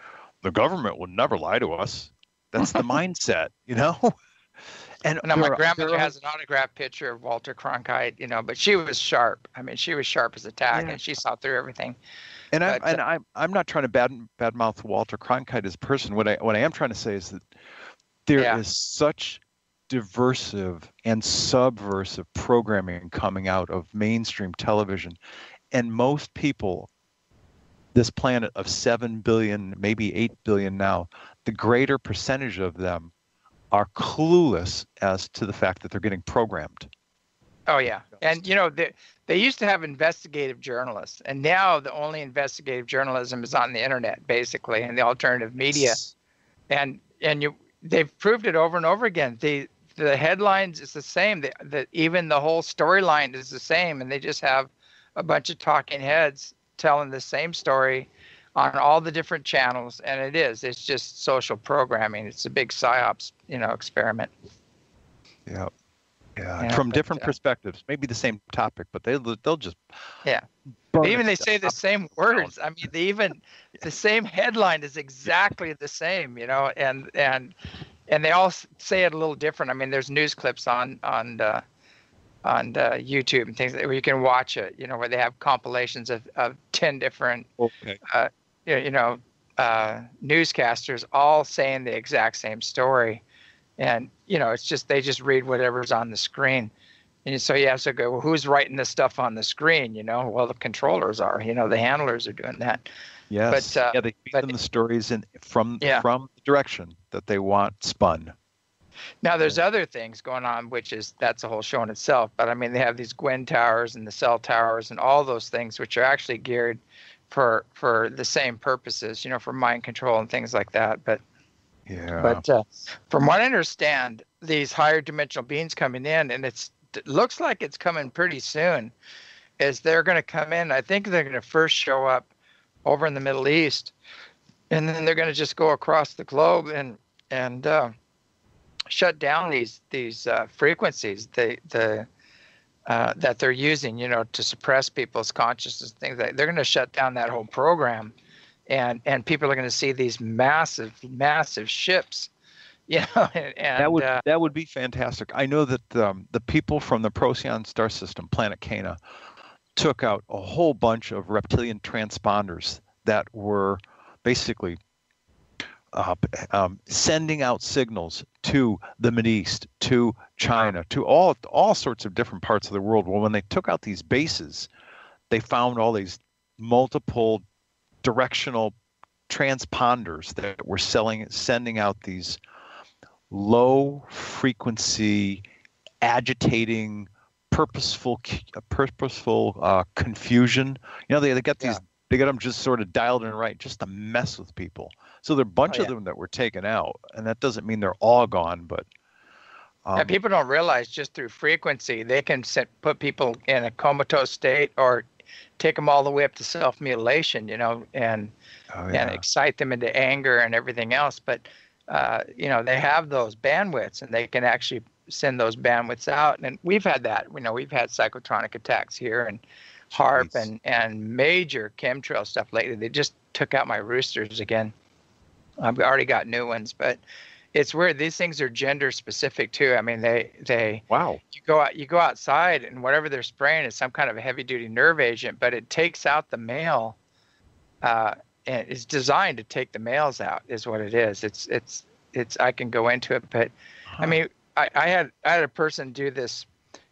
[SPEAKER 2] the government would never lie to us. That's the mindset, And
[SPEAKER 1] now my grandmother has an autographed picture of Walter Cronkite, but she was sharp. I mean, she was sharp as a tack, and she saw through everything.
[SPEAKER 2] And I'm not trying to badmouth Walter Cronkite as a person. What I am trying to say is that there is such diversive and subversive programming coming out of mainstream television, and most people, this planet of 7 billion, maybe 8 billion now, the greater percentage of them are clueless as to the fact that they're getting programmed.
[SPEAKER 1] Oh yeah, and they used to have investigative journalists, and now the only investigative journalism is on the internet, basically, and the alternative media, and they've proved it over and over again. The headlines is the same. Even the whole storyline is the same, and they just have a bunch of talking heads telling the same story on all the different channels, and it's just social programming. It's a big psyops, experiment.
[SPEAKER 2] Yeah. From different perspectives, maybe the same topic, but they'll just
[SPEAKER 1] even they say the same words. I mean, the same headline is exactly the same, and they all say it a little different. I mean, there's news clips on YouTube and things where you can watch it, where they have compilations of 10 different newscasters all saying the exact same story. And, it's just, they just read whatever's on the screen. And so you have to go, well, who's writing this stuff on the screen? Well, the controllers are, the handlers are doing that.
[SPEAKER 2] Yes. But, they feed them the stories from the direction that they want spun.
[SPEAKER 1] Now, there's other things going on, that's a whole show in itself. But I mean, they have these Gwen towers and the cell towers and all those things, which are actually geared for the same purposes, for mind control and things like that. But from what I understand, these higher dimensional beings coming in, and it looks like it's coming pretty soon, is they're going to come in. I think they're going to first show up over in the Middle East, and then they're going to just go across the globe and shut down these frequencies that they're using, to suppress people's consciousness. Things like they're going to shut down that whole program. And people are going to see these massive ships, and
[SPEAKER 2] that would be fantastic. I know that the people from the Procyon star system, Planet Cana, took out a whole bunch of reptilian transponders that were basically sending out signals to the Mideast, to China, to all sorts of different parts of the world. Well, when they took out these bases, they found all these multiple directional transponders that were sending out these low frequency, agitating, purposeful confusion. They got these. They got them just sort of dialed in right, just to mess with people. So there are a bunch of them that were taken out, and that doesn't mean they're all gone, but.
[SPEAKER 1] People don't realize just through frequency they can put people in a comatose state or take them all the way up to self-mutilation, and excite them into anger and everything else. But, they have those bandwidths, and they can actually send those bandwidths out. And we've had that. We've had psychotronic attacks here and HARP and major chemtrail stuff lately. They just took out my roosters again. I've already got new ones, but it's weird. These things are gender specific too. I mean,
[SPEAKER 2] wow.
[SPEAKER 1] You go outside, and whatever they're spraying is some kind of a heavy duty nerve agent, but it takes out the male. And it's designed to take the males out, is what it is. It's. I can go into it, but I mean, I had a person do this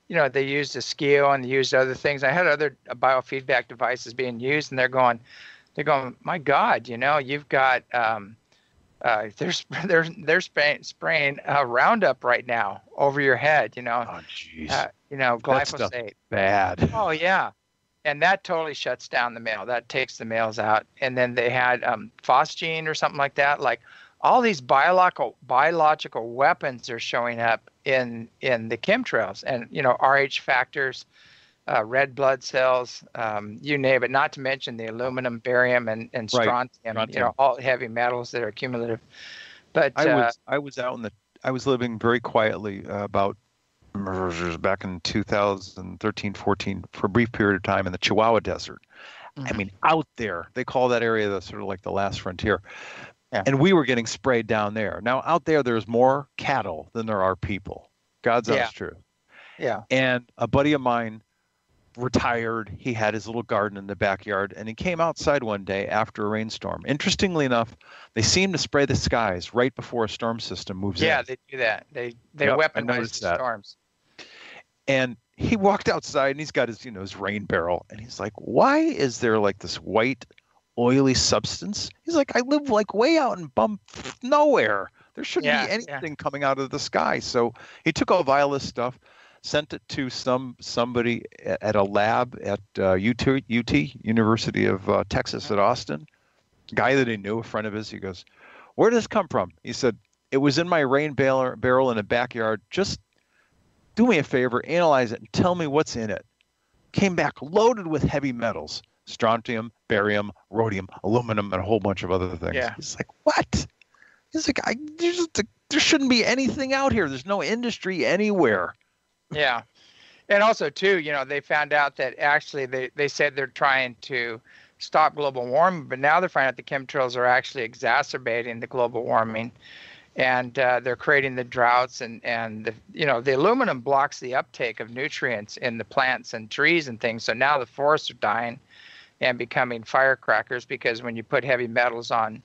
[SPEAKER 1] they used a skill and they used other things. I had other biofeedback devices being used, and they're going, my God, you've got they're spraying Roundup right now over your head,
[SPEAKER 2] Oh, jeez. That stuff
[SPEAKER 1] glyphosate.
[SPEAKER 2] bad.
[SPEAKER 1] Oh yeah, and that totally shuts down the male. That takes the males out. And then they had phosgene or something like that. Like all these biological weapons are showing up in the chemtrails, and Rh factors, red blood cells, you name it. Not to mention the aluminum, barium, and
[SPEAKER 2] Right.
[SPEAKER 1] strontium. All heavy metals that are cumulative. But
[SPEAKER 2] I was living very quietly about back in 2013, 14 for a brief period of time in the Chihuahua Desert. I mean, out there, they call that area the sort of like the last frontier.
[SPEAKER 1] Yeah.
[SPEAKER 2] And we were getting sprayed down there. Now, out there, there's more cattle than there are people. God's honest truth.
[SPEAKER 1] Yeah.
[SPEAKER 2] And a buddy of mine retired. He had his little garden in the backyard, and he came outside one day after a rainstorm. Interestingly enough, they seem to spray the skies right before a storm system moves in.
[SPEAKER 1] Yeah, they do that. They weaponize the storms.
[SPEAKER 2] And he walked outside, and he's got his his rain barrel, and he's like, "Why is there like this white, oily substance?" He's like, "I live like way out in bum nowhere. There shouldn't be anything coming out of the sky." So he took a vial of stuff, sent it to somebody at a lab at UT, University of Texas at Austin. Guy that he knew, a friend of his. He goes, "Where did this come from?" He said, "It was in my rain barrel in the backyard. Just do me a favor, analyze it, and tell me what's in it." Came back loaded with heavy metals: strontium, barium, rhodium, aluminum, and a whole bunch of other things.
[SPEAKER 1] Yeah.
[SPEAKER 2] He's like, "What?" He's like, "There shouldn't be anything out here. There's no industry anywhere."
[SPEAKER 1] Yeah. And also, too, they found out that actually they said they're trying to stop global warming, but now they're finding out the chemtrails are actually exacerbating the global warming. And they're creating the droughts, and the aluminum blocks the uptake of nutrients in the plants and trees and things. So now the forests are dying and becoming firecrackers, because when you put heavy metals on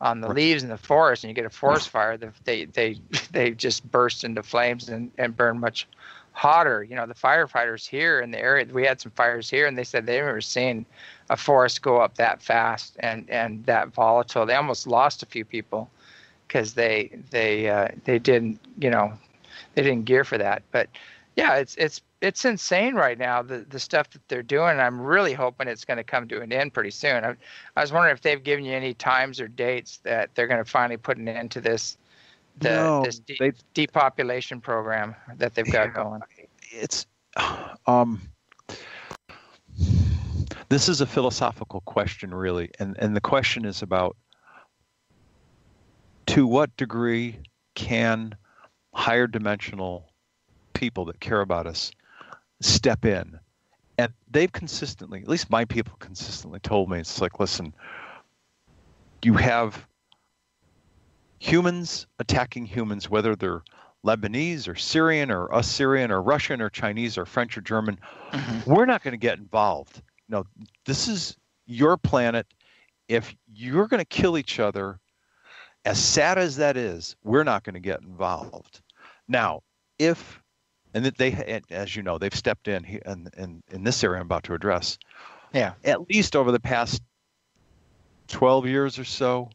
[SPEAKER 1] the leaves in the forest and you get a forest fire, they just burst into flames and burn much hotter. The firefighters here in the area, we had some fires here, and they said they've never seen a forest go up that fast and that volatile. They almost lost a few people because they didn't they didn't gear for that. But yeah, it's insane right now, the stuff that they're doing. And I'm really hoping it's going to come to an end pretty soon. I was wondering if they've given you any times or dates that they're going to finally put an end to this depopulation program that they've got going.
[SPEAKER 2] It's this is a philosophical question, really, and the question is about, to what degree can higher dimensional people that care about us step in? And they've consistently, at least my people consistently told me, it's like, listen, you have humans attacking humans, whether they're Lebanese or Syrian or Assyrian or Russian or Chinese or French or German. Mm-hmm. We're not going to get involved. No, this is your planet. If you're going to kill each other, as sad as that is, we're not going to get involved. Now, as you know, they've stepped in this area I'm about to address.
[SPEAKER 1] Yeah.
[SPEAKER 2] At least over the past 12 years or so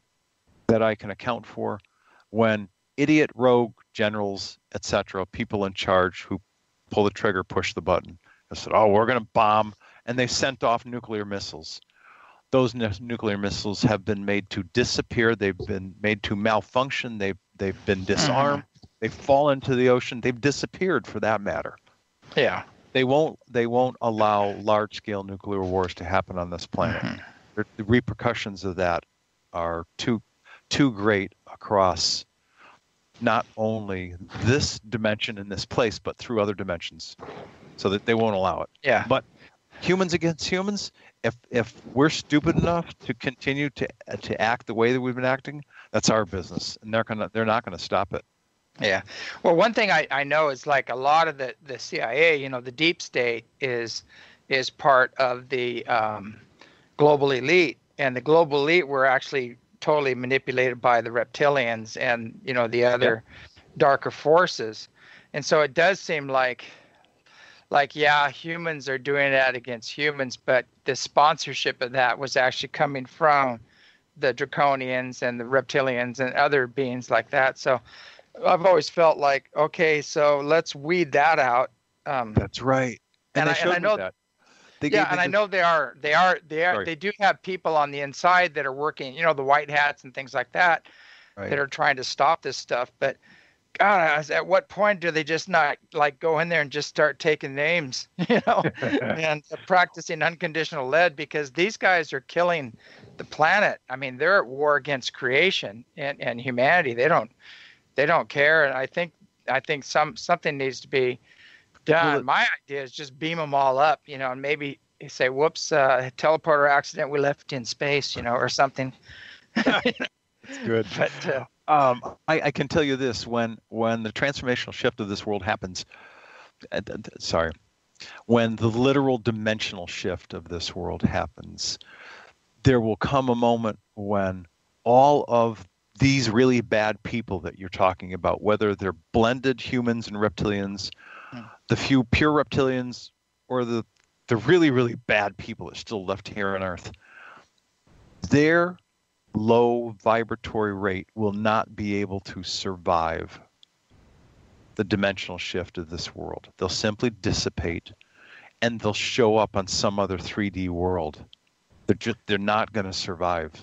[SPEAKER 2] that I can account for, when idiot rogue generals, etc., people in charge who pull the trigger, push the button, and said, "Oh, we're going to bomb," and they sent off nuclear missiles. Those nuclear missiles have been made to disappear. They've been made to malfunction. They've been disarmed. Mm-hmm. They've fallen into the ocean. They've disappeared, for that matter.
[SPEAKER 1] Yeah.
[SPEAKER 2] They won't allow large-scale nuclear wars to happen on this planet. Mm-hmm. The repercussions of that are too great across not only this dimension in this place, but through other dimensions, so that they won't allow it.
[SPEAKER 1] Yeah.
[SPEAKER 2] But humans against humans, if we're stupid enough to continue to act the way that we've been acting, that's our business, and they're not gonna stop it.
[SPEAKER 1] Yeah. Well, one thing I know is, like, a lot of the CIA, the deep state is part of the global elite, and the global elite were actually totally manipulated by the reptilians and the other darker forces. And so it does seem like like, yeah, humans are doing that against humans, but the sponsorship of that was actually coming from the draconians and the reptilians and other beings like that. So I've always felt like, okay, so let's weed that out.
[SPEAKER 2] That's right. And they showed
[SPEAKER 1] I
[SPEAKER 2] me
[SPEAKER 1] know,
[SPEAKER 2] that. They
[SPEAKER 1] yeah,
[SPEAKER 2] gave me
[SPEAKER 1] and I
[SPEAKER 2] this.
[SPEAKER 1] know
[SPEAKER 2] Sorry.
[SPEAKER 1] they do have people on the inside that are working, the white hats and things like that, that
[SPEAKER 2] Right.
[SPEAKER 1] are trying to stop this stuff. But God, at what point do they just not like go in there and just start taking names, and practicing unconditional lead, because these guys are killing the planet. I mean, they're at war against creation and humanity. They don't care. And I think something needs to be
[SPEAKER 2] Well,
[SPEAKER 1] done. My idea is just beam them all up, and maybe say, whoops, teleporter accident, we left in space, or something.
[SPEAKER 2] it's good.
[SPEAKER 1] But
[SPEAKER 2] I can tell you this: when the transformational shift of this world happens, sorry, when the literal dimensional shift of this world happens, there will come a moment when all of these really bad people that you're talking about, whether they're blended humans and reptilians, the few pure reptilians, or the really, really bad people that are still left here on Earth, their low vibratory rate will not be able to survive the dimensional shift of this world. They'll simply dissipate, and they'll show up on some other 3D world. They're not going to survive.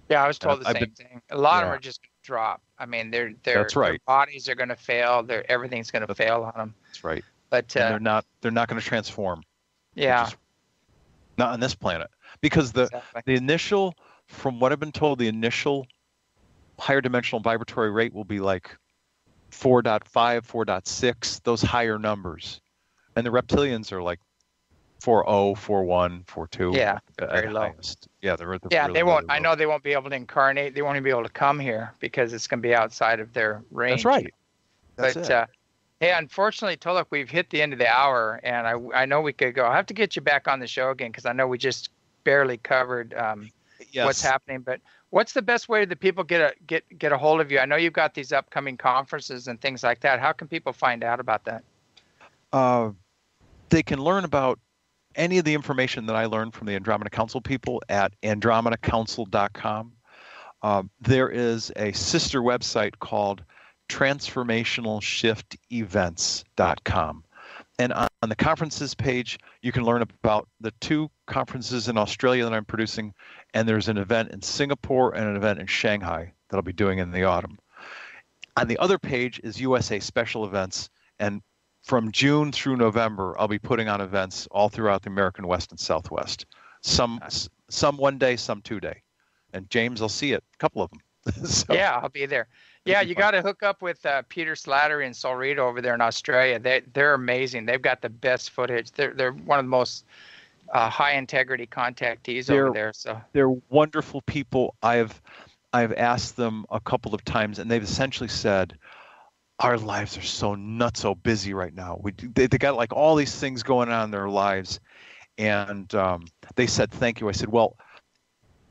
[SPEAKER 1] yeah, I was told the same thing. A lot of them are just going to drop. I mean,
[SPEAKER 2] That's right.
[SPEAKER 1] their bodies are going to fail. Everything's going to fail on them.
[SPEAKER 2] That's right.
[SPEAKER 1] But
[SPEAKER 2] and they're not going to transform.
[SPEAKER 1] Yeah.
[SPEAKER 2] Not on this planet, because the initial, from what I've been told, the initial higher dimensional vibratory rate will be like 4.5, 4.6, those higher numbers, and the reptilians are like 4.0, 4.1, 4.2.
[SPEAKER 1] Yeah, very low.
[SPEAKER 2] Highest. Yeah, they're at the
[SPEAKER 1] yeah.
[SPEAKER 2] really,
[SPEAKER 1] They won't.
[SPEAKER 2] Really
[SPEAKER 1] I know they won't be able to incarnate. They won't even be able to come here because it's going to be outside of their range.
[SPEAKER 2] That's right.
[SPEAKER 1] That's it. Hey, unfortunately, Tolec, we've hit the end of the hour, and I know we could go. I have to get you back on the show again because I know we just barely covered what's happening. But what's the best way that people get a hold of you? I know you've got these upcoming conferences and things like that. How can people find out about that?
[SPEAKER 2] They can learn about any of the information that I learned from the Andromeda Council people at andromedacouncil.com. There is a sister website called transformationalshiftevents.com. And on the conferences page, you can learn about the 2 conferences in Australia that I'm producing, and there's an event in Singapore and an event in Shanghai that I'll be doing in the autumn. On the other page is USA Special Events, and from June through November, I'll be putting on events all throughout the American West and Southwest. Some 1 day, some 2 day. And James, I'll see you at a couple of them.
[SPEAKER 1] So, yeah, I'll be there. Yeah, you got to hook up with Peter Slattery and Solrito over there in Australia. They're amazing. They've got the best footage. They're one of the most high integrity contactees over there. So
[SPEAKER 2] they're wonderful people. I've asked them a couple of times, and they've essentially said, our lives are so nutso busy right now. They got like all these things going on in their lives, and they said thank you. I said, well,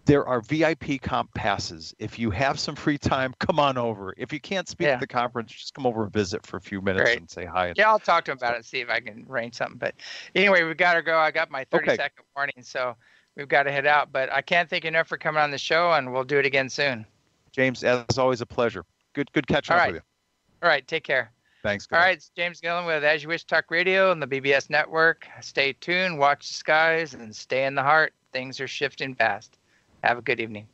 [SPEAKER 2] there are VIP comp passes. If you have some free time, come on over. If you can't speak at the conference, just come over and visit for a few minutes and say hi.
[SPEAKER 1] Yeah, I'll talk to him about it and see if I can arrange something. But anyway, we've got to go. I got my 30-second warning, so we've got to head out. But I can't thank you enough for coming on the show, and we'll do it again soon.
[SPEAKER 2] James, as always, a pleasure. Good catching up with you.
[SPEAKER 1] All right, take care.
[SPEAKER 2] Thanks.
[SPEAKER 1] All right, it's James Gilliland with As You Wish Talk Radio and the BBS Network. Stay tuned, watch the skies, and stay in the heart. Things are shifting fast. Have a good evening.